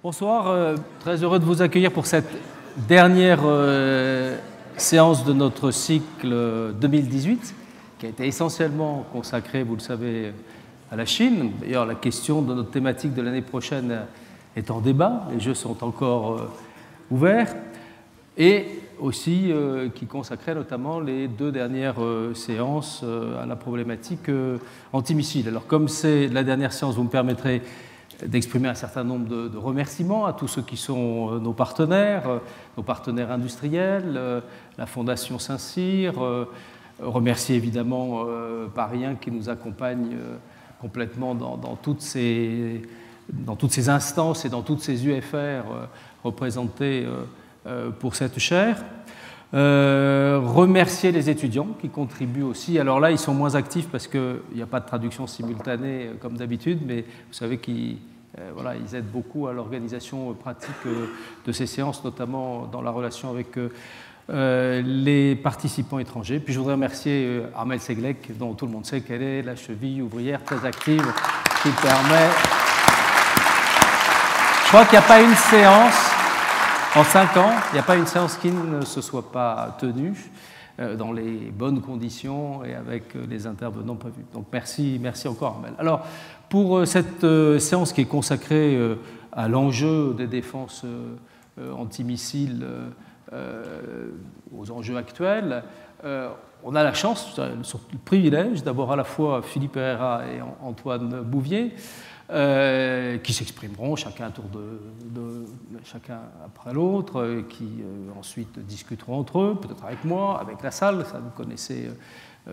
Bonsoir, très heureux de vous accueillir pour cette dernière séance de notre cycle 2018, qui a été essentiellement consacrée, vous le savez, à la Chine. D'ailleurs, la question de notre thématique de l'année prochaine est en débat, les jeux sont encore ouverts, et aussi qui consacrait notamment les deux dernières séances à la problématique antimissile. Alors comme c'est la dernière séance, vous me permettrez d'exprimer un certain nombre de remerciements à tous ceux qui sont nos partenaires industriels, la Fondation Saint-Cyr, remercier évidemment Parien qui nous accompagne complètement dans toutes ces instances et dans toutes ces UFR représentées pour cette chaire. Remercier les étudiants qui contribuent aussi. Alors là, ils sont moins actifs parce qu'il n'y a pas de traduction simultanée comme d'habitude, mais vous savez qu'ils ils aident beaucoup à l'organisation pratique de ces séances, notamment dans la relation avec les participants étrangers. Puis je voudrais remercier Armelle Seglec, dont tout le monde sait qu'elle est la cheville ouvrière très active, qui permet... Je crois qu'il n'y a pas une séance... En 5 ans, il n'y a pas une séance qui ne se soit pas tenue dans les bonnes conditions et avec les intervenants prévus. Donc merci encore Armelle. Alors pour cette séance qui est consacrée à l'enjeu des défenses antimissiles, aux enjeux actuels, on a la chance, le privilège d'avoir à la fois Philippe Herrera et Antoine Bouvier, qui s'exprimeront chacun après l'autre, qui ensuite discuteront entre eux, peut-être avec moi, avec la salle, ça vous connaissez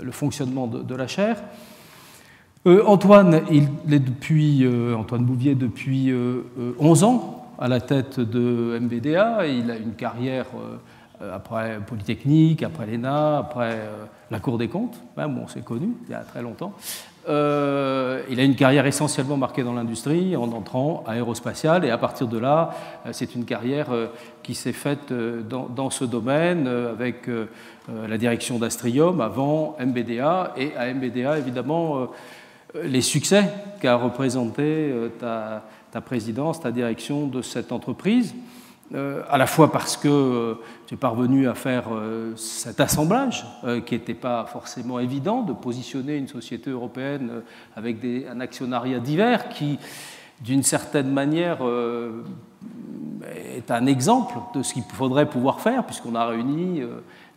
le fonctionnement de la chaire. Antoine Bouvier depuis 11 ans à la tête de MBDA, et il a une carrière après Polytechnique, après l'ENA, après la Cour des comptes, même on s'est connus il y a très longtemps. Il a une carrière essentiellement marquée dans l'industrie en entrant aérospatiale, et à partir de là, c'est une carrière qui s'est faite dans ce domaine avec la direction d'Astrium avant MBDA, et à MBDA évidemment les succès qu'a représenté ta présidence, ta direction de cette entreprise. À la fois parce que tu es parvenu à faire cet assemblage qui n'était pas forcément évident, de positionner une société européenne avec un actionnariat divers qui, d'une certaine manière, est un exemple de ce qu'il faudrait pouvoir faire, puisqu'on a réuni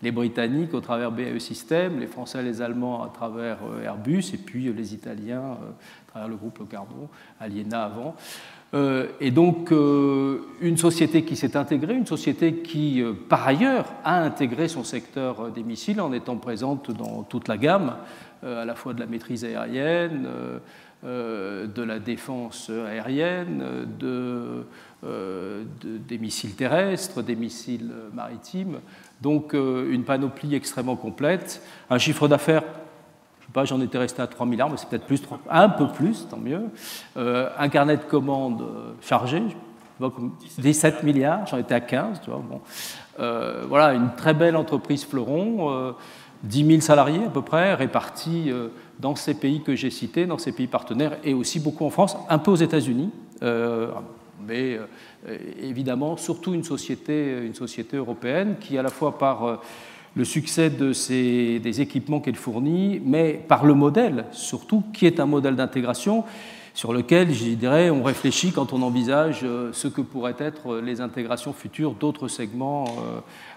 les Britanniques au travers BAE Systems, les Français et les Allemands à travers Airbus, et puis les Italiens à travers le groupe Locarno, Aliena avant. Et donc une société qui s'est intégrée, une société qui par ailleurs a intégré son secteur des missiles en étant présente dans toute la gamme, à la fois de la maîtrise aérienne, de la défense aérienne, des missiles terrestres, des missiles maritimes, donc une panoplie extrêmément complète, un chiffre d'affaires, j'en étais resté à 3 milliards, mais c'est peut-être plus, un peu plus, tant mieux. Un carnet de commandes chargé, 17 milliards, j'en étais à 15, tu vois. Bon. Voilà, une très belle entreprise fleuron, 10 000 salariés à peu près, répartis dans ces pays que j'ai cités, dans ces pays partenaires, et aussi beaucoup en France, un peu aux États-Unis, mais évidemment, surtout une société européenne qui, à la fois par le succès des équipements qu'elle fournit, mais par le modèle, surtout, qui est un modèle d'intégration sur lequel, je dirais, on réfléchit quand on envisage ce que pourraient être les intégrations futures d'autres segments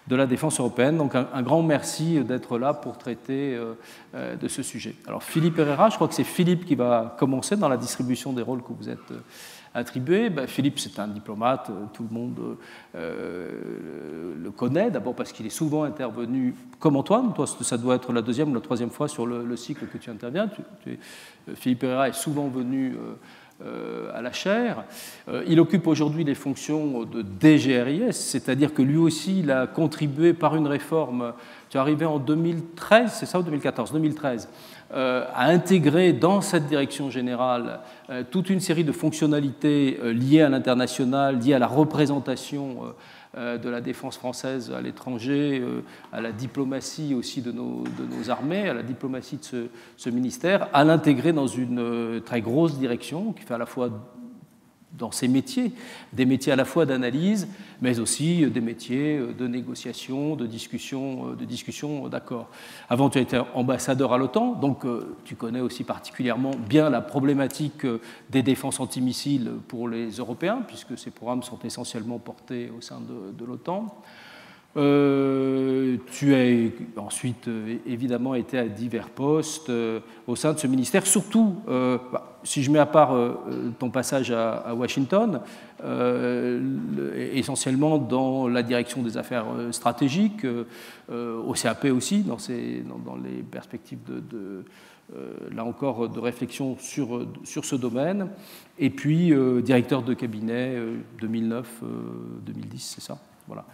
de la défense européenne. Donc un grand merci d'être là pour traiter de ce sujet. Alors Philippe Herrera, je crois que c'est Philippe qui va commencer dans la distribution des rôles que vous êtes attribué. Philippe, c'est un diplomate, tout le monde le connaît, d'abord parce qu'il est souvent intervenu comme Antoine. Toi, ça doit être la deuxième ou la troisième fois sur le cycle que tu interviens. Philippe Herrera est souvent venu à la chaire. Il occupe aujourd'hui les fonctions de DGRIS, c'est-à-dire que lui aussi, il a contribué par une réforme. Tu es arrivé en 2013, c'est ça, ou 2014 2013, à intégrer dans cette direction générale toute une série de fonctionnalités liées à l'international, liées à la représentation de la défense française à l'étranger, à la diplomatie aussi de nos armées, à la diplomatie de ce ministère, à l'intégrer dans une très grosse direction qui fait à la fois dans ces métiers, des métiers à la fois d'analyse, mais aussi des métiers de négociation, de discussion d'accord. Avant, tu as été ambassadeur à l'OTAN, donc tu connais aussi particulièrement bien la problématique des défenses antimissiles pour les Européens, puisque ces programmes sont essentiellement portés au sein de l'OTAN. Tu as ensuite évidemment été à divers postes au sein de ce ministère, surtout, si je mets à part ton passage à Washington, essentiellement dans la direction des affaires stratégiques, au CAP aussi, dans les perspectives là encore de réflexion sur ce domaine, et puis directeur de cabinet 2009-2010, c'est ça. Voilà.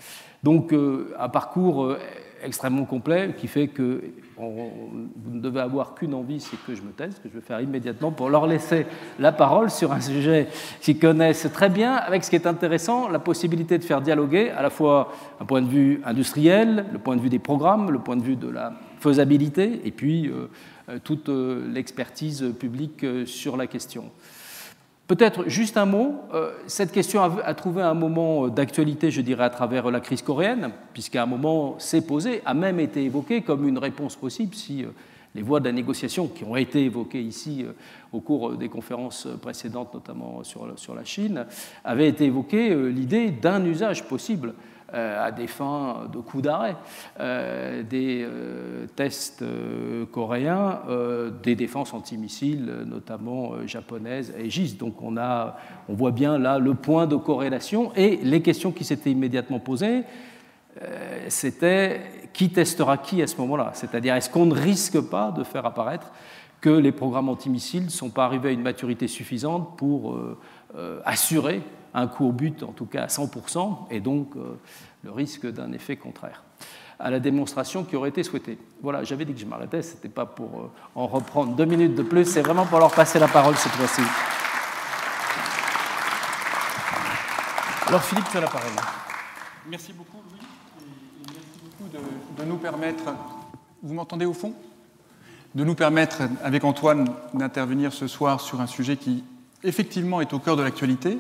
Donc, un parcours extrêmement complet qui fait que vous ne devez avoir qu'une envie, c'est que je me taise, que je vais faire immédiatement pour leur laisser la parole sur un sujet qu'ils connaissent très bien, avec ce qui est intéressant, la possibilité de faire dialoguer à la fois un point de vue industriel, le point de vue des programmes, le point de vue de la faisabilité, et puis toute l'expertise publique sur la question. Peut-être juste un mot, cette question a trouvé un moment d'actualité, je dirais, à travers la crise coréenne, puisqu'à un moment s'est posée, a même été évoquée comme une réponse possible si les voies de la négociation qui ont été évoquées ici au cours des conférences précédentes, notamment sur la Chine, avaient été évoquées l'idée d'un usage possible à des fins de coup d'arrêt des tests coréens, des défenses antimissiles, notamment japonaises et Aegis. Donc on voit bien là le point de corrélation et les questions qui s'étaient immédiatement posées, c'était qui testera qui à ce moment-là? C'est-à-dire est-ce qu'on ne risque pas de faire apparaître que les programmes antimissiles ne sont pas arrivés à une maturité suffisante pour assurer un coup au but, en tout cas à 100%, et donc le risque d'un effet contraire à la démonstration qui aurait été souhaitée. Voilà, j'avais dit que je m'arrêtais, ce n'était pas pour en reprendre 2 minutes de plus, c'est vraiment pour leur passer la parole cette fois-ci. Alors Philippe, tu as la parole. Merci beaucoup, Louis, et merci beaucoup de nous permettre, vous m'entendez au fond ? De nous permettre, avec Antoine, d'intervenir ce soir sur un sujet qui, effectivement, est au cœur de l'actualité.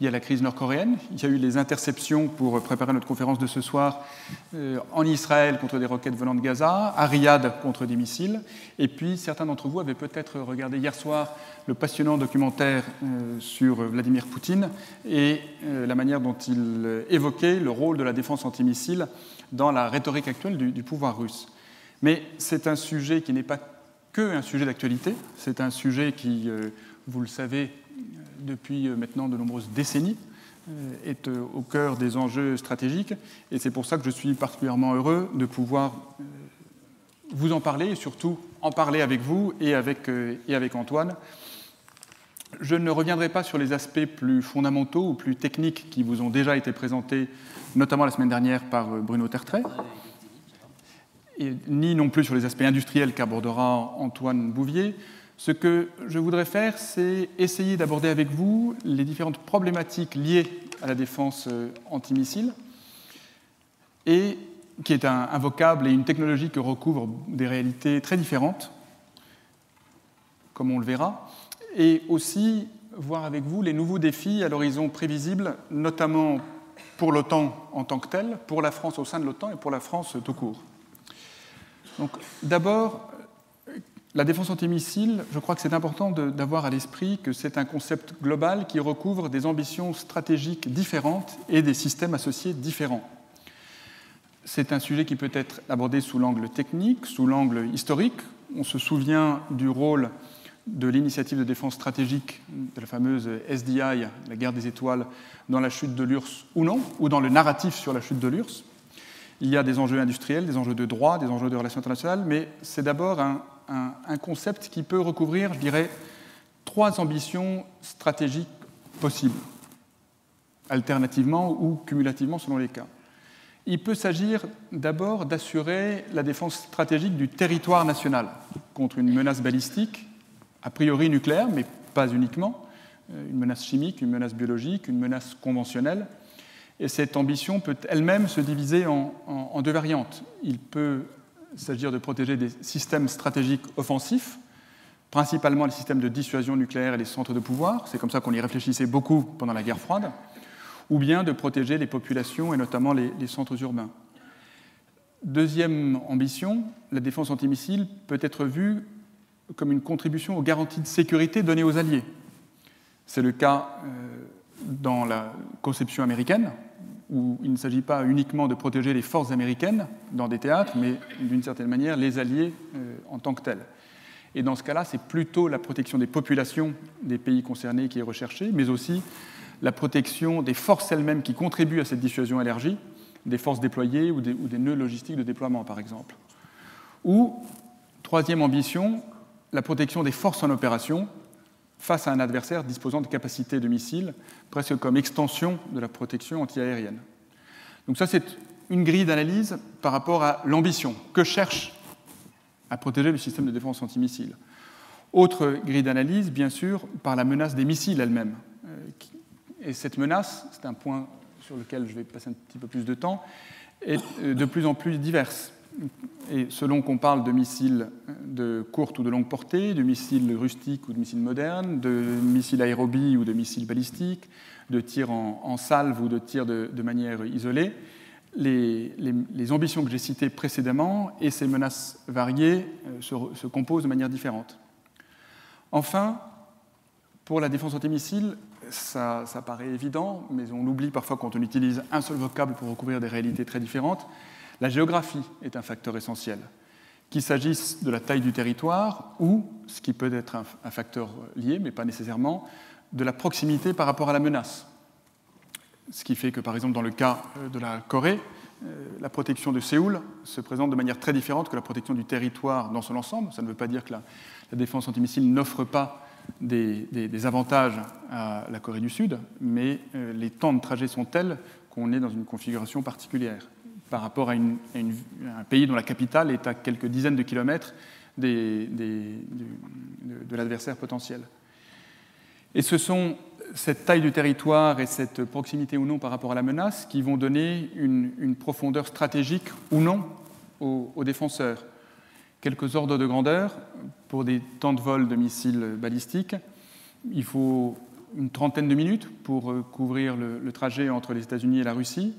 Il y a la crise nord-coréenne, il y a eu les interceptions pour préparer notre conférence de ce soir en Israël contre des roquettes venant de Gaza, à Riyad contre des missiles, et puis certains d'entre vous avaient peut-être regardé hier soir le passionnant documentaire sur Vladimir Poutine et la manière dont il évoquait le rôle de la défense antimissile dans la rhétorique actuelle du pouvoir russe. Mais c'est un sujet qui n'est pas qu'un sujet d'actualité, c'est un sujet qui, vous le savez, depuis maintenant de nombreuses décennies, est au cœur des enjeux stratégiques. Et c'est pour ça que je suis particulièrement heureux de pouvoir vous en parler, et surtout en parler avec vous et avec Antoine. Je ne reviendrai pas sur les aspects plus fondamentaux ou plus techniques qui vous ont déjà été présentés, notamment la semaine dernière par Bruno Tertrais, ni non plus sur les aspects industriels qu'abordera Antoine Bouvier. Ce que je voudrais faire, c'est essayer d'aborder avec vous les différentes problématiques liées à la défense antimissile, et qui est un vocable et une technologie que recouvrent des réalités très différentes, comme on le verra, et aussi voir avec vous les nouveaux défis à l'horizon prévisible, notamment pour l'OTAN en tant que telle, pour la France au sein de l'OTAN et pour la France tout court. Donc, d'abord, la défense antimissile, je crois que c'est important d'avoir à l'esprit que c'est un concept global qui recouvre des ambitions stratégiques différentes et des systèmes associés différents. C'est un sujet qui peut être abordé sous l'angle technique, sous l'angle historique. On se souvient du rôle de l'initiative de défense stratégique, de la fameuse SDI, la guerre des étoiles, dans la chute de l'URSS ou non, ou dans le narratif sur la chute de l'URSS. Il y a des enjeux industriels, des enjeux de droit, des enjeux de relations internationales, mais c'est d'abord un concept qui peut recouvrir, je dirais, 3 ambitions stratégiques possibles, alternativement ou cumulativement selon les cas. Il peut s'agir d'abord d'assurer la défense stratégique du territoire national contre une menace balistique, a priori nucléaire, mais pas uniquement, une menace chimique, une menace biologique, une menace conventionnelle. Et cette ambition peut elle-même se diviser en 2 variantes. Il peut s'agir de protéger des systèmes stratégiques offensifs, principalement les systèmes de dissuasion nucléaire et les centres de pouvoir, c'est comme ça qu'on y réfléchissait beaucoup pendant la guerre froide, ou bien de protéger les populations et notamment les centres urbains. Deuxième ambition, la défense antimissile peut être vue comme une contribution aux garanties de sécurité données aux alliés. C'est le cas dans la conception américaine, où il ne s'agit pas uniquement de protéger les forces américaines dans des théâtres, mais d'une certaine manière les alliés en tant que tels. Et dans ce cas-là, c'est plutôt la protection des populations des pays concernés qui est recherchée, mais aussi la protection des forces elles-mêmes qui contribuent à cette dissuasion élargie, des forces déployées ou des nœuds logistiques de déploiement, par exemple. Ou, troisième ambition, la protection des forces en opération face à un adversaire disposant de capacités de missiles, presque comme extension de la protection antiaérienne. Donc ça, c'est une grille d'analyse par rapport à l'ambition. Que cherche à protéger le système de défense antimissile? Autre grille d'analyse, bien sûr, par la menace des missiles elle-même. Et cette menace, c'est un point sur lequel je vais passer un petit peu plus de temps, est de plus en plus diverse. Et selon qu'on parle de missiles de courte ou de longue portée, de missiles rustiques ou de missiles modernes, de missiles aérobies ou de missiles balistiques, de tirs en salve ou de tirs de manière isolée, les ambitions que j'ai citées précédemment et ces menaces variées se composent de manière différente. Enfin, pour la défense antimissile, ça paraît évident, mais on l'oublie parfois quand on utilise un seul vocable pour recouvrir des réalités très différentes. La géographie est un facteur essentiel, qu'il s'agisse de la taille du territoire ou, ce qui peut être un facteur lié, mais pas nécessairement, de la proximité par rapport à la menace. Ce qui fait que, par exemple, dans le cas de la Corée, la protection de Séoul se présente de manière très différente que la protection du territoire dans son ensemble. Ça ne veut pas dire que la défense antimissile n'offre pas des avantages à la Corée du Sud, mais les temps de trajet sont tels qu'on est dans une configuration particulière par rapport à un pays dont la capitale est à quelques dizaines de kilomètres de l'adversaire potentiel. Et ce sont cette taille du territoire et cette proximité ou non par rapport à la menace qui vont donner une profondeur stratégique ou non aux défenseurs. Quelques ordres de grandeur, pour des temps de vol de missiles balistiques, il faut une trentaine de minutes pour couvrir le trajet entre les États-Unis et la Russie,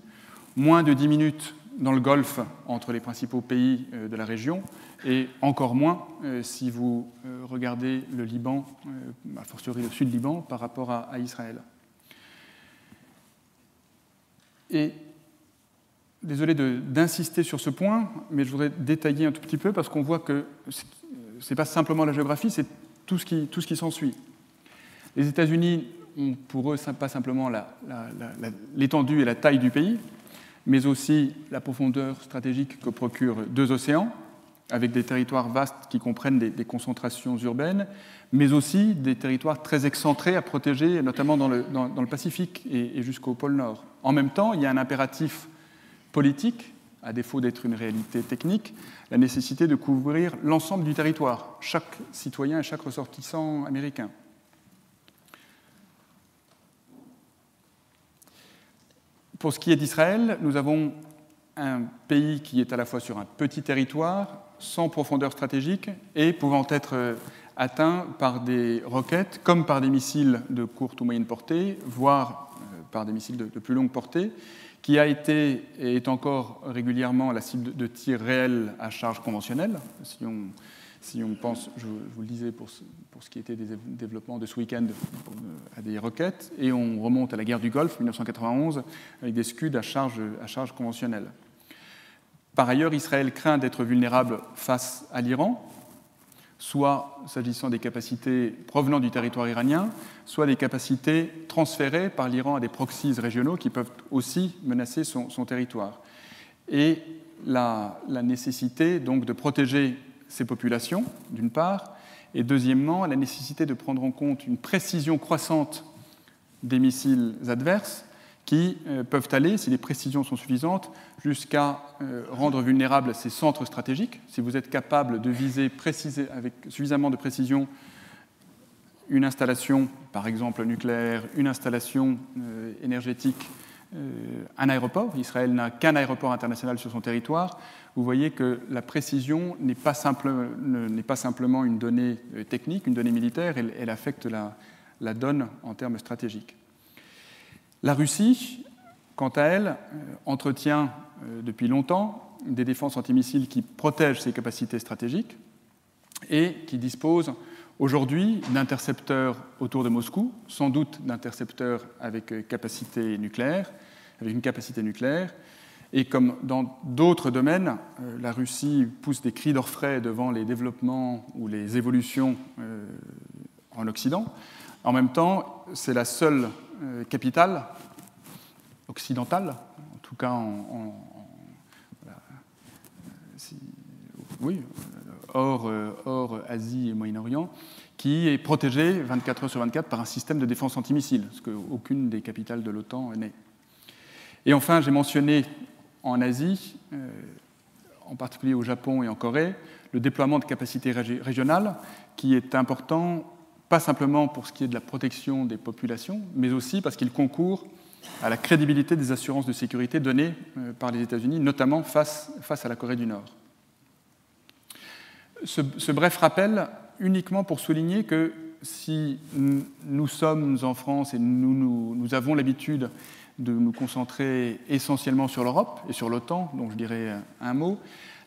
moins de 10 minutes dans le Golfe entre les principaux pays de la région, et encore moins si vous regardez le Liban, a fortiori le sud-Liban, par rapport à Israël. Et désolé d'insister sur ce point, mais je voudrais détailler un tout petit peu parce qu'on voit que ce n'est pas simplement la géographie, c'est tout ce qui s'ensuit. Les États-Unis ont pour eux pas simplement l'étendue et la taille du pays, mais aussi la profondeur stratégique que procurent deux océans, avec des territoires vastes qui comprennent des concentrations urbaines, mais aussi des territoires très excentrés à protéger, notamment dans le Pacifique et jusqu'au pôle Nord. En même temps, il y a un impératif politique, à défaut d'être une réalité technique, la nécessité de couvrir l'ensemble du territoire, chaque citoyen et chaque ressortissant américain. Pour ce qui est d'Israël, nous avons un pays qui est à la fois sur un petit territoire, sans profondeur stratégique, et pouvant être atteint par des roquettes, comme par des missiles de courte ou moyenne portée, voire par des missiles de plus longue portée, qui a été et est encore régulièrement la cible de tirs réels à charge conventionnelle. Si on pense, je vous le disais, pour ce qui était des développements de ce week-end à des roquettes, et on remonte à la guerre du Golfe, 1991, avec des Scud à charge conventionnelle. Par ailleurs, Israël craint d'être vulnérable face à l'Iran, soit s'agissant des capacités provenant du territoire iranien, soit des capacités transférées par l'Iran à des proxies régionaux qui peuvent aussi menacer son territoire. Et la nécessité donc de protéger ces populations, d'une part, et deuxièmement, la nécessité de prendre en compte une précision croissante des missiles adverses qui peuvent aller, si les précisions sont suffisantes, jusqu'à rendre vulnérables ces centres stratégiques. Si vous êtes capable de viser avec suffisamment de précision une installation, par exemple nucléaire, une installation énergétique un aéroport. Israël n'a qu'un aéroport international sur son territoire. Vous voyez que la précision n'est pas simplement une donnée technique, une donnée militaire, elle affecte la donne en termes stratégiques. La Russie, quant à elle, entretient depuis longtemps des défenses antimissiles qui protègent ses capacités stratégiques et qui dispose aujourd'hui d'intercepteurs autour de Moscou, sans doute d'intercepteurs avec une capacité nucléaire. Et comme dans d'autres domaines, la Russie pousse des cris d'orfraie devant les développements ou les évolutions en Occident. En même temps, c'est la seule capitale occidentale, en tout cas hors Asie et Moyen-Orient, qui est protégée 24 heures sur 24 par un système de défense antimissile, ce qu'aucune des capitales de l'OTAN n'est. Et enfin, j'ai mentionné en Asie, en particulier au Japon et en Corée, le déploiement de capacités régionales qui est important, pas simplement pour ce qui est de la protection des populations, mais aussi parce qu'il concourt à la crédibilité des assurances de sécurité données par les États-Unis, notamment face à la Corée du Nord. Ce bref rappel uniquement pour souligner que si nous sommes en France et nous avons l'habitude de nous concentrer essentiellement sur l'Europe et sur l'OTAN, dont je dirais un mot,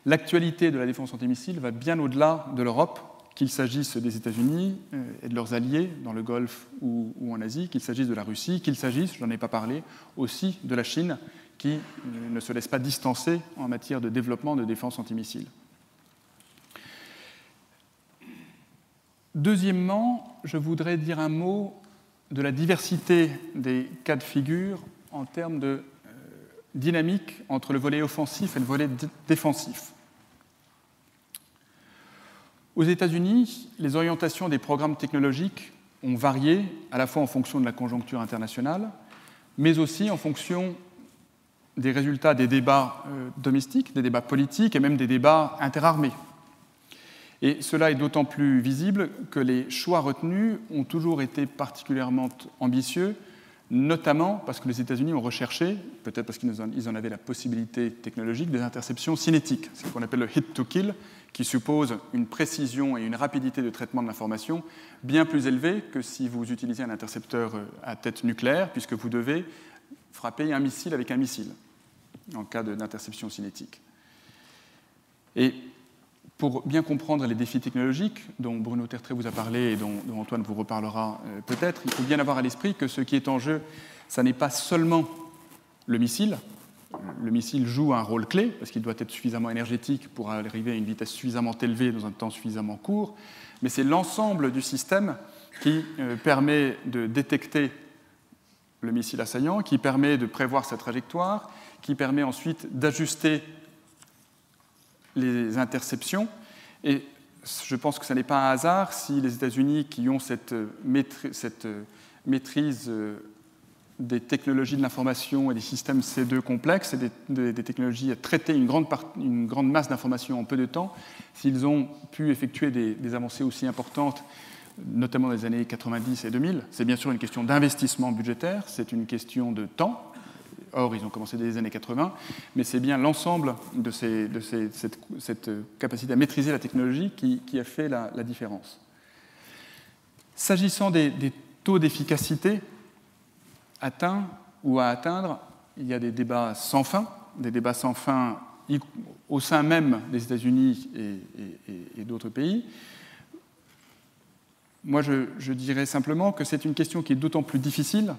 l'actualité de la défense antimissile va bien au-delà de l'Europe, qu'il s'agisse des États-Unis et de leurs alliés dans le Golfe ou en Asie, qu'il s'agisse de la Russie, qu'il s'agisse, je n'en ai pas parlé, aussi de la Chine, qui ne se laisse pas distancer en matière de développement de défense antimissile. Deuxièmement, je voudrais dire un mot de la diversité des cas de figure en termes de dynamique entre le volet offensif et le volet défensif. Aux États-Unis, les orientations des programmes technologiques ont varié à la fois en fonction de la conjoncture internationale, mais aussi en fonction des résultats des débats domestiques, des débats politiques et même des débats interarmés. Et cela est d'autant plus visible que les choix retenus ont toujours été particulièrement ambitieux, notamment parce que les États-Unis ont recherché, peut-être parce qu'ils en avaient la possibilité technologique, des interceptions cinétiques, ce qu'on appelle le hit-to-kill, qui suppose une précision et une rapidité de traitement de l'information bien plus élevée que si vous utilisez un intercepteur à tête nucléaire, puisque vous devez frapper un missile avec un missile, en cas d'interception cinétique. Et pour bien comprendre les défis technologiques dont Bruno Tertré vous a parlé et dont Antoine vous reparlera peut-être, il faut bien avoir à l'esprit que ce qui est en jeu, ça n'est pas seulement le missile. Le missile joue un rôle clé parce qu'il doit être suffisamment énergétique pour arriver à une vitesse suffisamment élevée dans un temps suffisamment court, mais c'est l'ensemble du système qui permet de détecter le missile assaillant, qui permet de prévoir sa trajectoire, qui permet ensuite d'ajuster les interceptions. Et je pense que ce n'est pas un hasard si les États-Unis, qui ont cette maîtrise des technologies de l'information et des systèmes C2 complexes et des technologies à traiter une grande masse d'informations en peu de temps, s'ils ont pu effectuer des avancées aussi importantes, notamment dans les années 90 et 2000, c'est bien sûr une question d'investissement budgétaire, c'est une question de temps. Or, ils ont commencé dès les années 80, mais c'est bien l'ensemble de cette capacité à maîtriser la technologie qui a fait la différence. S'agissant des taux d'efficacité atteints ou à atteindre, il y a des débats sans fin au sein même des États-Unis et d'autres pays. Moi, je dirais simplement que c'est une question qui est d'autant plus difficile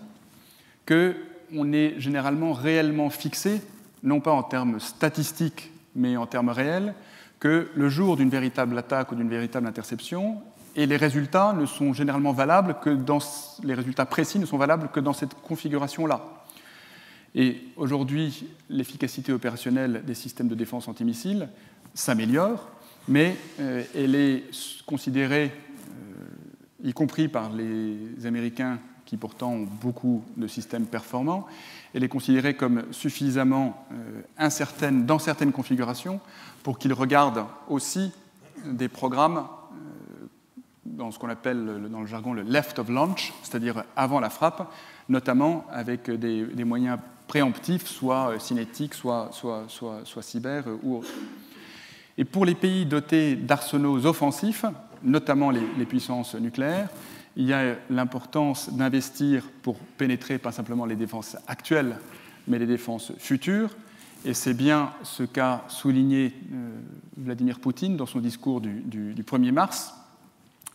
qu'on est généralement réellement fixé, non pas en termes statistiques, mais en termes réels, que le jour d'une véritable attaque ou d'une véritable interception, et les résultats ne sont généralement valables que les résultats précis ne sont valables que dans cette configuration-là. Et aujourd'hui, l'efficacité opérationnelle des systèmes de défense antimissiles s'améliore, mais elle est considérée, y compris par les Américains qui pourtant ont beaucoup de systèmes performants, elle est considérée comme suffisamment incertaine dans certaines configurations pour qu'ils regardent aussi des programmes dans ce qu'on appelle dans le jargon le left of launch, c'est-à-dire avant la frappe, notamment avec des moyens préemptifs, soit cinétiques, soit cyber ou autres. Et pour les pays dotés d'arsenaux offensifs, notamment les puissances nucléaires, il y a l'importance d'investir pour pénétrer pas simplement les défenses actuelles, mais les défenses futures. Et c'est bien ce qu'a souligné Vladimir Poutine dans son discours du 1er mars,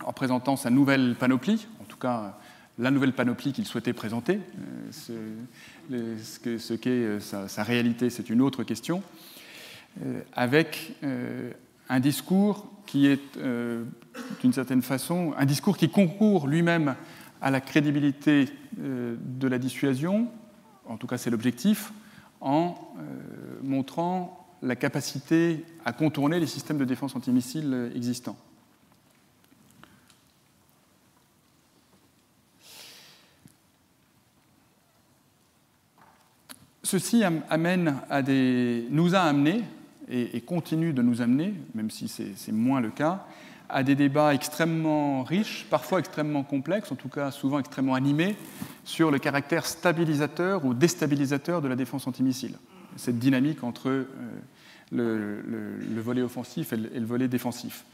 en présentant sa nouvelle panoplie, en tout cas la nouvelle panoplie qu'il souhaitait présenter. Ce qu'est sa réalité, c'est une autre question, avec un discours qui est, d'une certaine façon, un discours qui concourt lui-même à la crédibilité de la dissuasion, en tout cas c'est l'objectif, en montrant la capacité à contourner les systèmes de défense antimissiles existants. Ceci nous a amené, et continue de nous amener, même si c'est moins le cas, à des débats extrêmement riches, parfois extrêmement complexes, en tout cas souvent extrêmement animés, sur le caractère stabilisateur ou déstabilisateur de la défense antimissile. Cette dynamique entre le volet offensif et le volet défensif.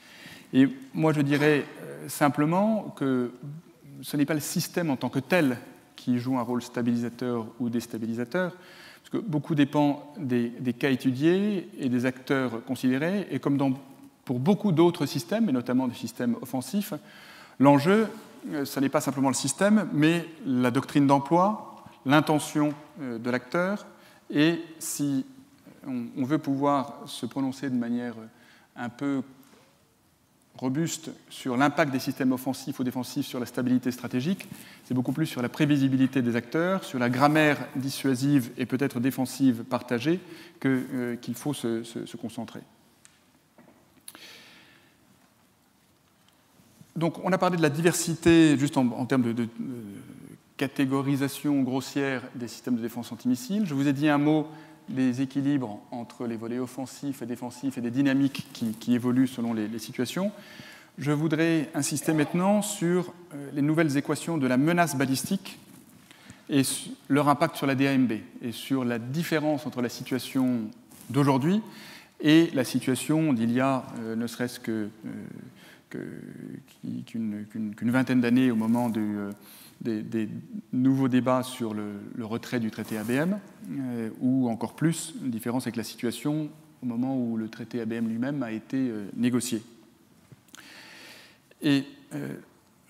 Et moi, je dirais simplement que ce n'est pas le système en tant que tel qui joue un rôle stabilisateur ou déstabilisateur, parce que beaucoup dépend des cas étudiés et des acteurs considérés, et comme pour beaucoup d'autres systèmes, et notamment des systèmes offensifs, l'enjeu, ce n'est pas simplement le système, mais la doctrine d'emploi, l'intention de l'acteur, et si on veut pouvoir se prononcer de manière un peu robuste sur l'impact des systèmes offensifs ou défensifs sur la stabilité stratégique, c'est beaucoup plus sur la prévisibilité des acteurs, sur la grammaire dissuasive et peut-être défensive partagée qu'il faut se concentrer. Donc on a parlé de la diversité, juste en termes de catégorisation grossière des systèmes de défense antimissiles. Je vous ai dit un mot des équilibres entre les volets offensifs et défensifs et des dynamiques qui évoluent selon les situations. Je voudrais insister maintenant sur les nouvelles équations de la menace balistique et leur impact sur la DAMB et sur la différence entre la situation d'aujourd'hui et la situation d'il y a ne serait-ce qu'une vingtaine d'années au moment des nouveaux débats sur le retrait du traité ABM, ou encore plus, une différence avec la situation au moment où le traité ABM lui-même a été négocié. Et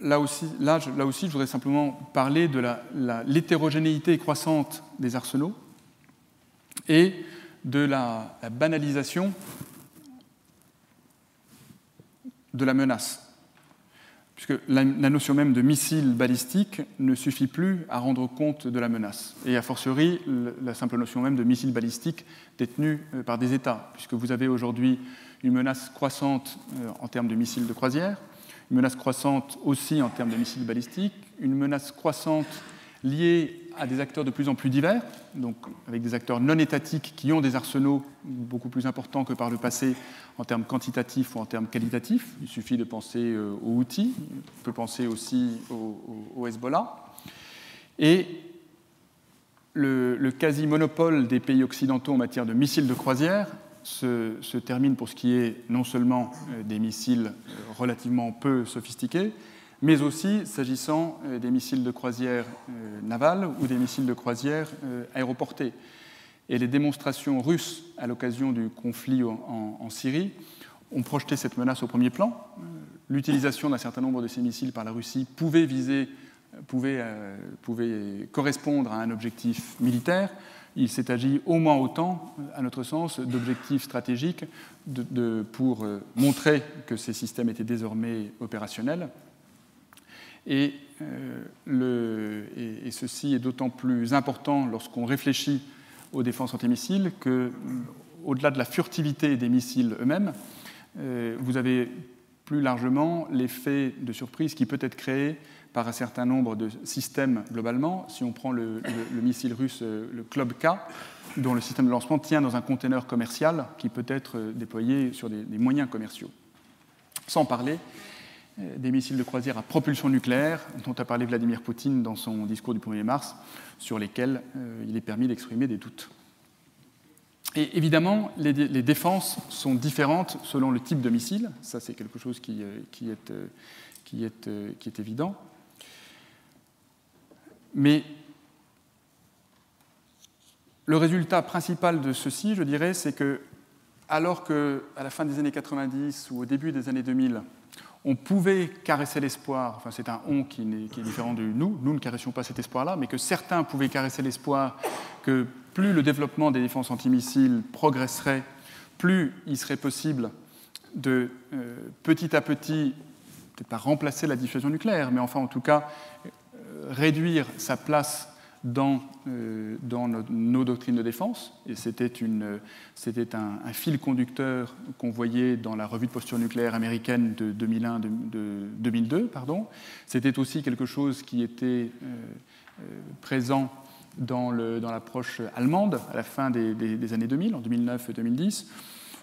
là aussi, je voudrais simplement parler de l'hétérogénéité croissante des arsenaux et de la banalisation de la menace. Puisque la notion même de missile balistique ne suffit plus à rendre compte de la menace. Et a fortiori, la simple notion même de missile balistique détenue par des États, puisque vous avez aujourd'hui une menace croissante en termes de missiles de croisière, une menace croissante aussi en termes de missiles balistiques, une menace croissante liée à des acteurs de plus en plus divers, donc avec des acteurs non étatiques qui ont des arsenaux beaucoup plus importants que par le passé en termes quantitatifs ou en termes qualitatifs. Il suffit de penser aux outils, on peut penser aussi au Hezbollah. Et le quasi-monopole des pays occidentaux en matière de missiles de croisière se termine pour ce qui est non seulement des missiles relativement peu sophistiqués, mais aussi s'agissant des missiles de croisière navals ou des missiles de croisière aéroportés. Et les démonstrations russes à l'occasion du conflit en Syrie ont projeté cette menace au premier plan. L'utilisation d'un certain nombre de ces missiles par la Russie pouvait correspondre à un objectif militaire. Il s'est agi au moins autant, à notre sens, d'objectifs stratégiques pour montrer que ces systèmes étaient désormais opérationnels. Et ceci est d'autant plus important lorsqu'on réfléchit aux défenses antimissiles qu'au-delà de la furtivité des missiles eux-mêmes, vous avez plus largement l'effet de surprise qui peut être créé par un certain nombre de systèmes globalement. Si on prend le missile russe, le Club-K, dont le système de lancement tient dans un conteneur commercial qui peut être déployé sur des moyens commerciaux. Sans parler des missiles de croisière à propulsion nucléaire, dont a parlé Vladimir Poutine dans son discours du 1er mars, sur lesquels il est permis d'exprimer des doutes. Et évidemment, les défenses sont différentes selon le type de missile. Ça, c'est quelque chose qui est évident. Mais le résultat principal de ceci, je dirais, c'est que, alors qu'à la fin des années 90 ou au début des années 2000, on pouvait caresser l'espoir, enfin c'est un « on » qui est différent de nous ne caressions pas cet espoir-là, mais que certains pouvaient caresser l'espoir que plus le développement des défenses antimissiles progresserait, plus il serait possible de petit à petit, peut-être pas remplacer la dissuasion nucléaire, mais enfin en tout cas réduire sa place dans nos doctrines de défense. Et c'était un fil conducteur qu'on voyait dans la revue de posture nucléaire américaine de 2002. C'était aussi quelque chose qui était présent dans l'approche allemande à la fin des années 2000, en 2009 et 2010.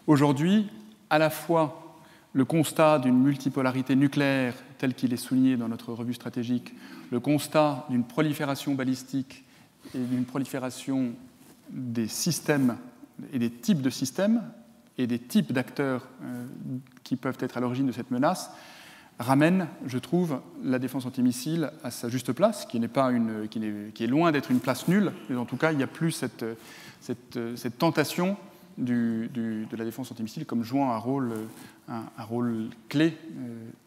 Aujourd'hui, à la fois le constat d'une multipolarité nucléaire tel qu'il est souligné dans notre revue stratégique, le constat d'une prolifération balistique et d'une prolifération des systèmes et des types de systèmes et des types d'acteurs qui peuvent être à l'origine de cette menace, ramène, je trouve, la défense antimissile à sa juste place, qui est loin d'être une place nulle, mais en tout cas, il n'y a plus cette tentation de la défense antimissile comme jouant un rôle clé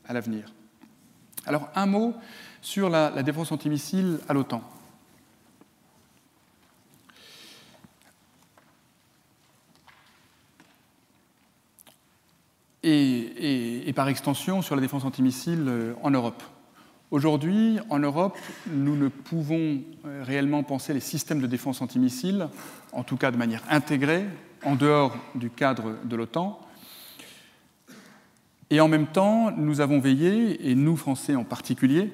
à l'avenir. Alors, un mot sur la défense antimissile à l'OTAN. Et par extension sur la défense antimissile en Europe. Aujourd'hui, en Europe, nous ne pouvons réellement penser les systèmes de défense antimissile, en tout cas de manière intégrée, en dehors du cadre de l'OTAN. Et en même temps, nous avons veillé, et nous, Français en particulier,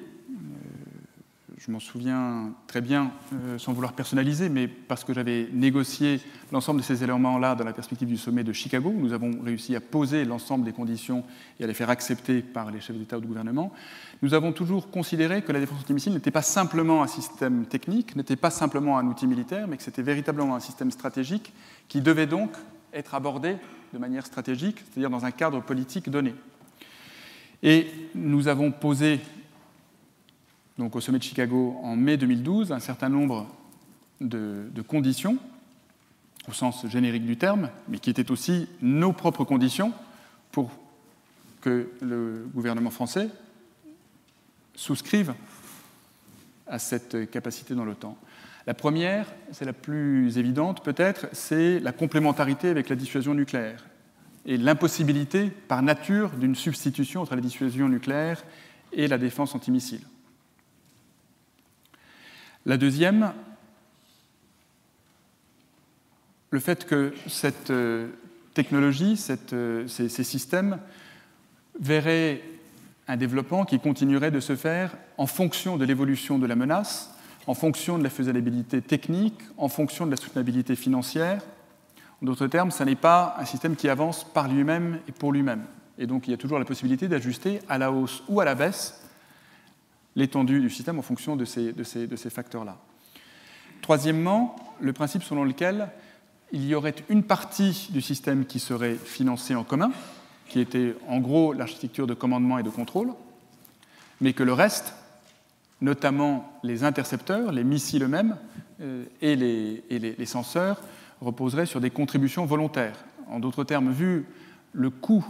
je m'en souviens très bien, sans vouloir personnaliser, mais parce que j'avais négocié l'ensemble de ces éléments-là dans la perspective du sommet de Chicago, où nous avons réussi à poser l'ensemble des conditions et à les faire accepter par les chefs d'État ou de gouvernement, nous avons toujours considéré que la défense antimissile n'était pas simplement un système technique, n'était pas simplement un outil militaire, mais que c'était véritablement un système stratégique qui devait donc être abordé de manière stratégique, c'est-à-dire dans un cadre politique donné. Et nous avons posé, donc au sommet de Chicago en mai 2012, un certain nombre de conditions, au sens générique du terme, mais qui étaient aussi nos propres conditions pour que le gouvernement français souscrive à cette capacité dans l'OTAN. La première, c'est la plus évidente peut-être, c'est la complémentarité avec la dissuasion nucléaire et l'impossibilité par nature d'une substitution entre la dissuasion nucléaire et la défense antimissile. La deuxième, le fait que cette technologie, ces systèmes verraient un développement qui continuerait de se faire en fonction de l'évolution de la menace, en fonction de la faisabilité technique, en fonction de la soutenabilité financière. En d'autres termes, ce n'est pas un système qui avance par lui-même et pour lui-même. Et donc, il y a toujours la possibilité d'ajuster à la hausse ou à la baisse l'étendue du système en fonction de ces facteurs-là. Troisièmement, le principe selon lequel il y aurait une partie du système qui serait financée en commun, qui était en gros l'architecture de commandement et de contrôle, mais que le reste, notamment les intercepteurs, les missiles eux-mêmes et les senseurs, reposerait sur des contributions volontaires. En d'autres termes, vu le coût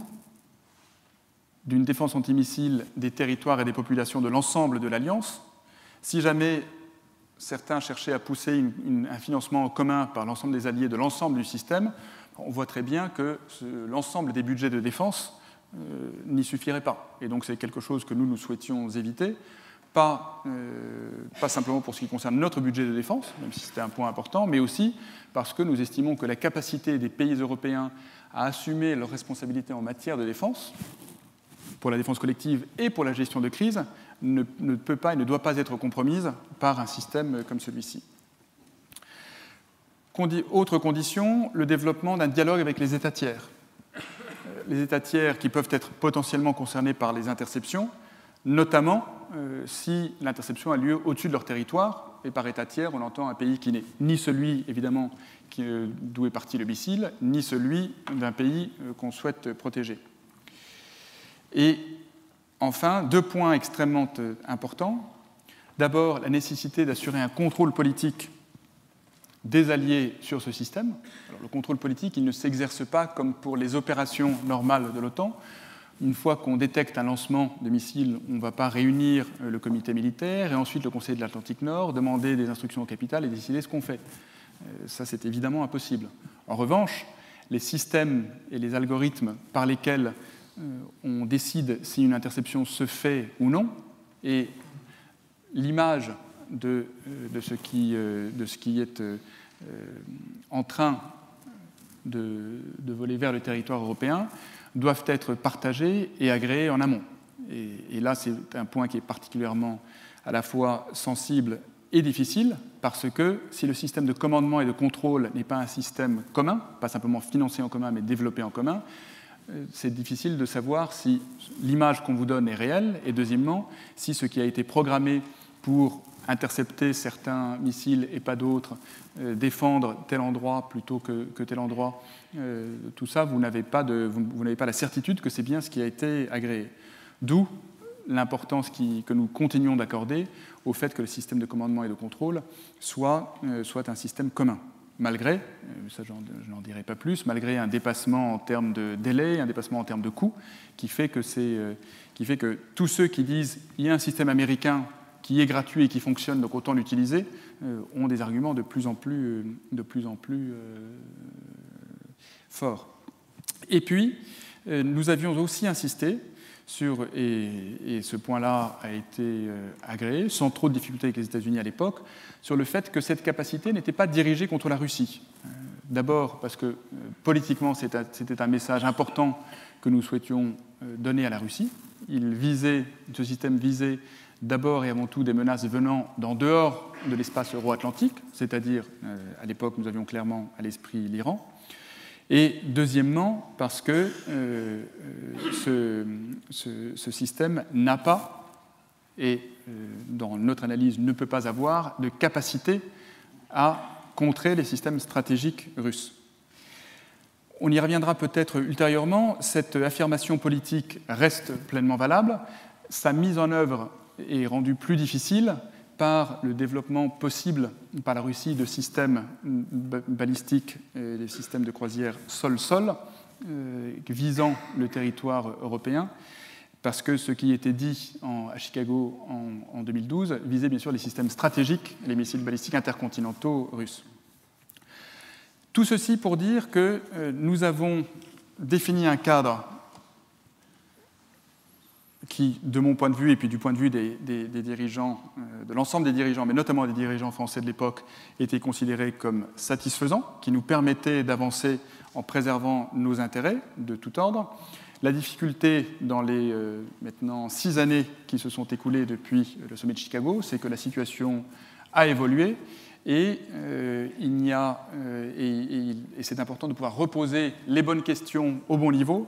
d'une défense antimissile des territoires et des populations de l'ensemble de l'Alliance, si jamais certains cherchaient à pousser un financement en commun par l'ensemble des alliés de l'ensemble du système, on voit très bien que l'ensemble des budgets de défense n'y suffirait pas. Et donc c'est quelque chose que nous souhaitions éviter, pas simplement pour ce qui concerne notre budget de défense, même si c'était un point important, mais aussi parce que nous estimons que la capacité des pays européens à assumer leurs responsabilités en matière de défense, pour la défense collective et pour la gestion de crise, ne peut pas et ne doit pas être compromise par un système comme celui-ci. Autre condition, le développement d'un dialogue avec les États tiers. les États tiers qui peuvent être potentiellement concernés par les interceptions, notamment si l'interception a lieu au-dessus de leur territoire. Et par État tiers, on entend un pays qui n'est ni celui, évidemment, d'où est parti le missile, ni celui d'un pays qu'on souhaite protéger. Et enfin, 2 points extrêmement importants. D'abord, la nécessité d'assurer un contrôle politique des alliés sur ce système. Alors, le contrôle politique, il ne s'exerce pas comme pour les opérations normales de l'OTAN. Une fois qu'on détecte un lancement de missiles, on ne va pas réunir le comité militaire et ensuite le Conseil de l'Atlantique Nord, demander des instructions au capital et décider ce qu'on fait. Ça, c'est évidemment impossible. En revanche, les systèmes et les algorithmes par lesquels on décide si une interception se fait ou non, et l'image de ce qui est en train de voler vers le territoire européen doivent être partagés et agréés en amont. Et là, c'est un point qui est particulièrement à la fois sensible et difficile, parce que si le système de commandement et de contrôle n'est pas un système commun, pas simplement financé en commun, mais développé en commun, c'est difficile de savoir si l'image qu'on vous donne est réelle, et deuxièmement, si ce qui a été programmé pour intercepter certains missiles et pas d'autres, défendre tel endroit plutôt que tel endroit, tout ça, vous n'avez pas la certitude que c'est bien ce qui a été agréé. D'où l'importance que nous continuons d'accorder au fait que le système de commandement et de contrôle soit un système commun. Malgré, ça je n'en dirai pas plus, malgré un dépassement en termes de délai, un dépassement en termes de coût, qui fait que tous ceux qui disent il y a un système américain qui est gratuit et qui fonctionne, donc autant l'utiliser, ont des arguments de plus en plus forts. Et puis, nous avions aussi insisté sur, et ce point-là a été agréé, sans trop de difficultés avec les États-Unis à l'époque, sur le fait que cette capacité n'était pas dirigée contre la Russie. D'abord parce que politiquement, c'était un message important que nous souhaitions donner à la Russie. Ce système visait d'abord et avant tout des menaces venant d'en dehors de l'espace euro-atlantique, c'est-à-dire, à l'époque, nous avions clairement à l'esprit l'Iran. Et deuxièmement, parce que ce système n'a pas, et dans notre analyse ne peut pas avoir, de capacité à contrer les systèmes stratégiques russes. On y reviendra peut-être ultérieurement, cette affirmation politique reste pleinement valable, sa mise en œuvre est rendue plus difficile par le développement possible par la Russie de systèmes balistiques, des systèmes de croisière sol-sol, visant le territoire européen, parce que ce qui était dit à Chicago en 2012 visait bien sûr les systèmes stratégiques, les missiles balistiques intercontinentaux russes. Tout ceci pour dire que nous avons défini un cadre qui, de mon point de vue, et puis du point de vue des dirigeants, de l'ensemble des dirigeants, mais notamment des dirigeants français de l'époque, était considéré comme satisfaisant, qui nous permettait d'avancer en préservant nos intérêts de tout ordre. La difficulté dans les maintenant 6 années qui se sont écoulées depuis le sommet de Chicago, c'est que la situation a évolué et c'est important de pouvoir reposer les bonnes questions au bon niveau,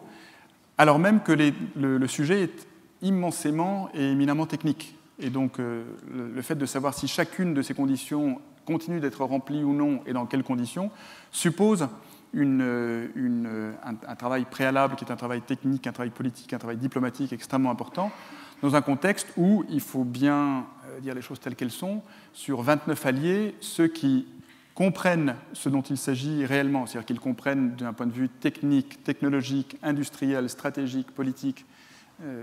alors même que le sujet est immensément et éminemment technique. Et donc, le fait de savoir si chacune de ces conditions continue d'être remplie ou non, et dans quelles conditions, suppose un travail préalable, qui est un travail technique, un travail politique, un travail diplomatique extrêmement important, dans un contexte où il faut bien dire les choses telles qu'elles sont. Sur 29 alliés, ceux qui comprennent ce dont il s'agit réellement, c'est-à-dire qu'ils comprennent d'un point de vue technique, technologique, industriel, stratégique, politique,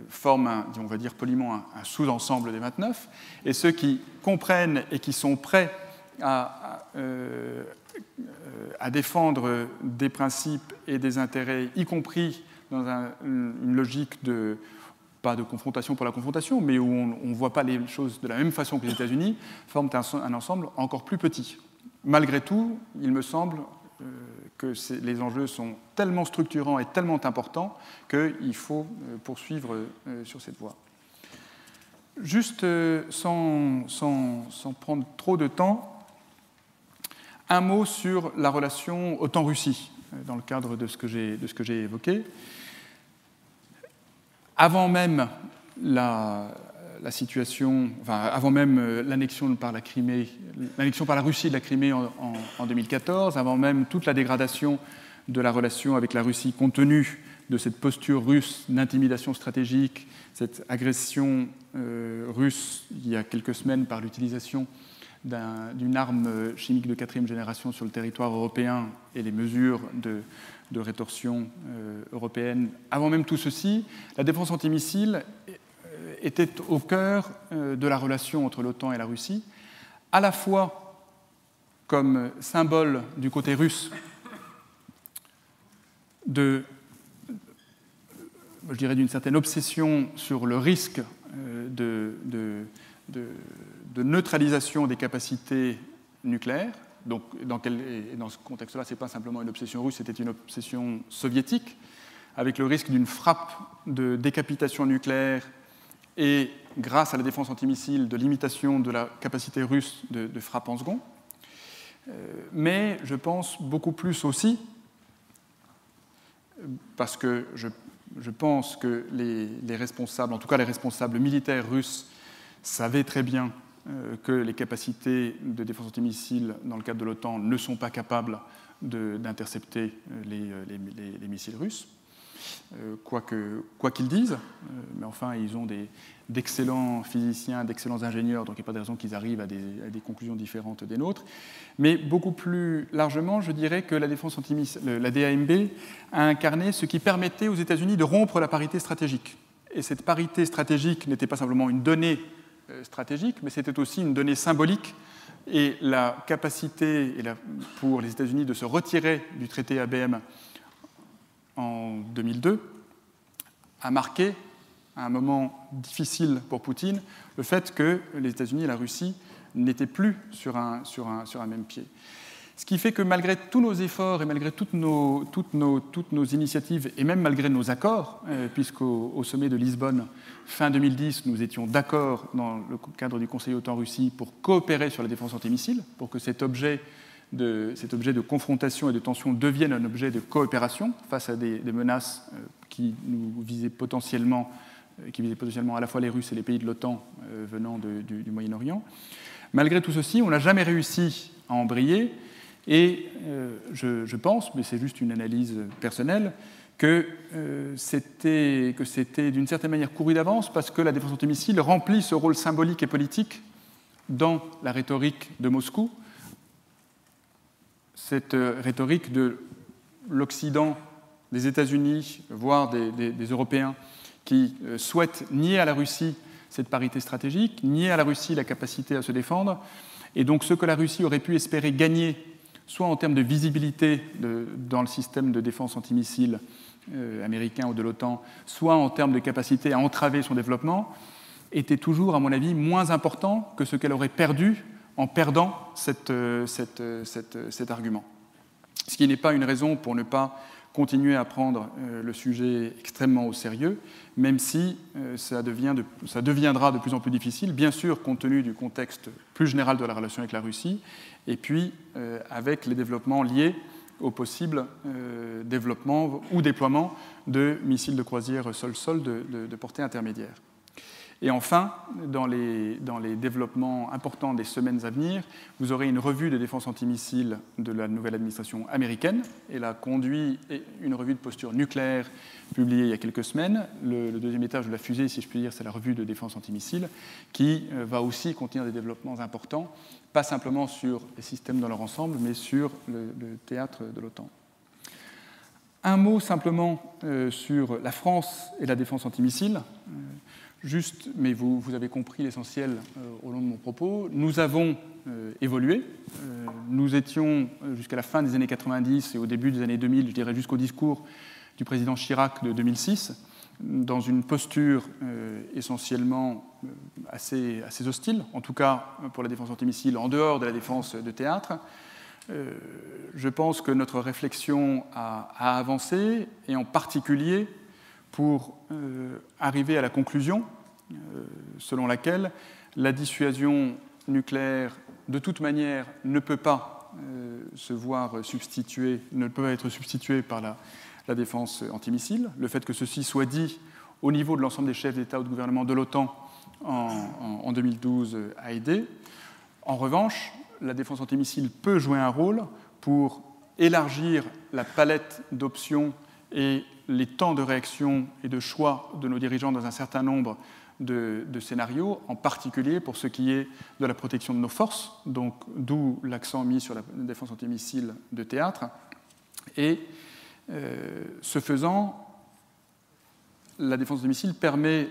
forment, on va dire poliment, un sous-ensemble des 29, et ceux qui comprennent et qui sont prêts à défendre des principes et des intérêts, y compris dans une logique pas de confrontation pour la confrontation, mais où on ne voit pas les choses de la même façon que les États-Unis, forment un ensemble encore plus petit. Malgré tout, il me semble que les enjeux sont tellement structurants et tellement importants qu'il faut poursuivre sur cette voie. Juste sans prendre trop de temps, un mot sur la relation OTAN-Russie, dans le cadre de ce que j'ai évoqué. avant même la situation, enfin, avant même l'annexion par la Crimée, l'annexion par la Russie de la Crimée en 2014, avant même toute la dégradation de la relation avec la Russie compte tenu de cette posture russe d'intimidation stratégique, cette agression russe il y a quelques semaines par l'utilisation d'une arme chimique de 4e génération sur le territoire européen et les mesures de rétorsion européenne. Avant même tout ceci, la défense antimissile était au cœur de la relation entre l'OTAN et la Russie, à la fois comme symbole du côté russe je dirais d'une certaine obsession sur le risque de neutralisation des capacités nucléaires. Donc, dans ce contexte-là, ce n'est pas simplement une obsession russe, c'était une obsession soviétique, avec le risque d'une frappe de décapitation nucléaire et, grâce à la défense antimissile, de limitation de la capacité russe de frappe en second. Mais je pense beaucoup plus aussi, parce que je pense que les responsables, en tout cas les responsables militaires russes, savaient très bien que les capacités de défense antimissile dans le cadre de l'OTAN ne sont pas capables d'intercepter les missiles russes, quoi qu'ils disent. Mais enfin, ils ont d'excellents physiciens, d'excellents ingénieurs, donc il n'y a pas de raison qu'ils arrivent à des conclusions différentes des nôtres. Mais beaucoup plus largement, je dirais que la défense antimissile, la DAMB, a incarné ce qui permettait aux États-Unis de rompre la parité stratégique. Et cette parité stratégique n'était pas simplement une donnée stratégique, mais c'était aussi une donnée symbolique. Et la capacité pour les États-Unis de se retirer du traité ABM en 2002 a marqué, à un moment difficile pour Poutine, le fait que les États-Unis et la Russie n'étaient plus sur un même pied. Ce qui fait que malgré tous nos efforts et malgré toutes nos initiatives, et même malgré nos accords, puisqu'au sommet de Lisbonne, fin 2010, nous étions d'accord dans le cadre du Conseil OTAN-Russie pour coopérer sur la défense antimissile, pour que cet objet de confrontation et de tension devienne un objet de coopération face à des menaces qui visaient potentiellement à la fois les Russes et les pays de l'OTAN venant du Moyen-Orient. Malgré tout ceci, on n'a jamais réussi à embrayer. Et je pense, mais c'est juste une analyse personnelle, que c'était d'une certaine manière couru d'avance parce que la défense antimissile remplit ce rôle symbolique et politique dans la rhétorique de Moscou, cette rhétorique de l'Occident, des États-Unis, voire des Européens, qui souhaitent nier à la Russie cette parité stratégique, nier à la Russie la capacité à se défendre, et donc ce que la Russie aurait pu espérer gagner soit en termes de visibilité dans le système de défense antimissile américain ou de l'OTAN, soit en termes de capacité à entraver son développement, était toujours, à mon avis, moins important que ce qu'elle aurait perdu en perdant cet argument. Ce qui n'est pas une raison pour ne pas continuer à prendre le sujet extrêmement au sérieux, même si ça deviendra de plus en plus difficile, bien sûr compte tenu du contexte plus général de la relation avec la Russie, et puis avec les développements liés au possible développement ou déploiement de missiles de croisière sol-sol de portée intermédiaire. Et enfin, dans les développements importants des semaines à venir, vous aurez une revue de défense antimissile de la nouvelle administration américaine. Elle a conduit une revue de posture nucléaire publiée il y a quelques semaines. Le deuxième étage de la fusée, si je puis dire, c'est la revue de défense antimissile, qui va aussi contenir des développements importants, pas simplement sur les systèmes dans leur ensemble, mais sur le théâtre de l'OTAN. Un mot simplement sur la France et la défense antimissile. Juste, mais vous avez compris l'essentiel au long de mon propos, nous avons évolué. Nous étions, jusqu'à la fin des années 90 et au début des années 2000, je dirais jusqu'au discours du président Chirac de 2006, dans une posture essentiellement assez hostile, en tout cas pour la défense antimissile, en dehors de la défense de théâtre. Je pense que notre réflexion a avancé, et en particulier pour arriver à la conclusion selon laquelle la dissuasion nucléaire, de toute manière, ne peut pas être substituée par la défense antimissile. Le fait que ceci soit dit au niveau de l'ensemble des chefs d'État ou de gouvernement de l'OTAN en 2012 a aidé. En revanche, la défense antimissile peut jouer un rôle pour élargir la palette d'options et les temps de réaction et de choix de nos dirigeants dans un certain nombre de scénarios, en particulier pour ce qui est de la protection de nos forces, donc d'où l'accent mis sur la défense antimissile de théâtre. Et ce faisant, la défense antimissile permet,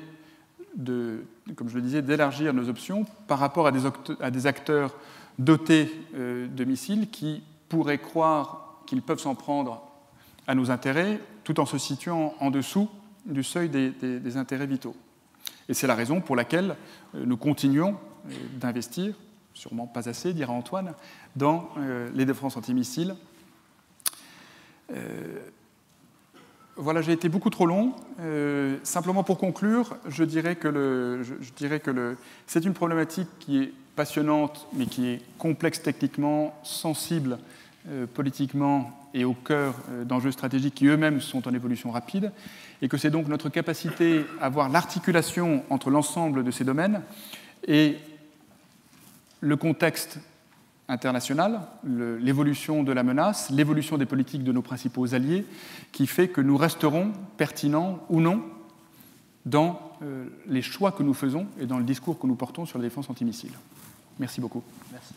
comme je le disais, d'élargir nos options par rapport à des acteurs dotés de missiles qui pourraient croire qu'ils peuvent s'en prendre à nos intérêts, tout en se situant en dessous du seuil des intérêts vitaux. Et c'est la raison pour laquelle nous continuons d'investir, sûrement pas assez, dira Antoine, dans les défenses antimissiles. Voilà, j'ai été beaucoup trop long. Simplement pour conclure, je dirais que c'est une problématique qui est passionnante, mais qui est complexe techniquement, sensible politiquement et au cœur d'enjeux stratégiques qui eux-mêmes sont en évolution rapide, et que c'est donc notre capacité à voir l'articulation entre l'ensemble de ces domaines et le contexte international, l'évolution de la menace, l'évolution des politiques de nos principaux alliés, qui fait que nous resterons pertinents ou non dans les choix que nous faisons et dans le discours que nous portons sur la défense antimissile. Merci beaucoup. Merci.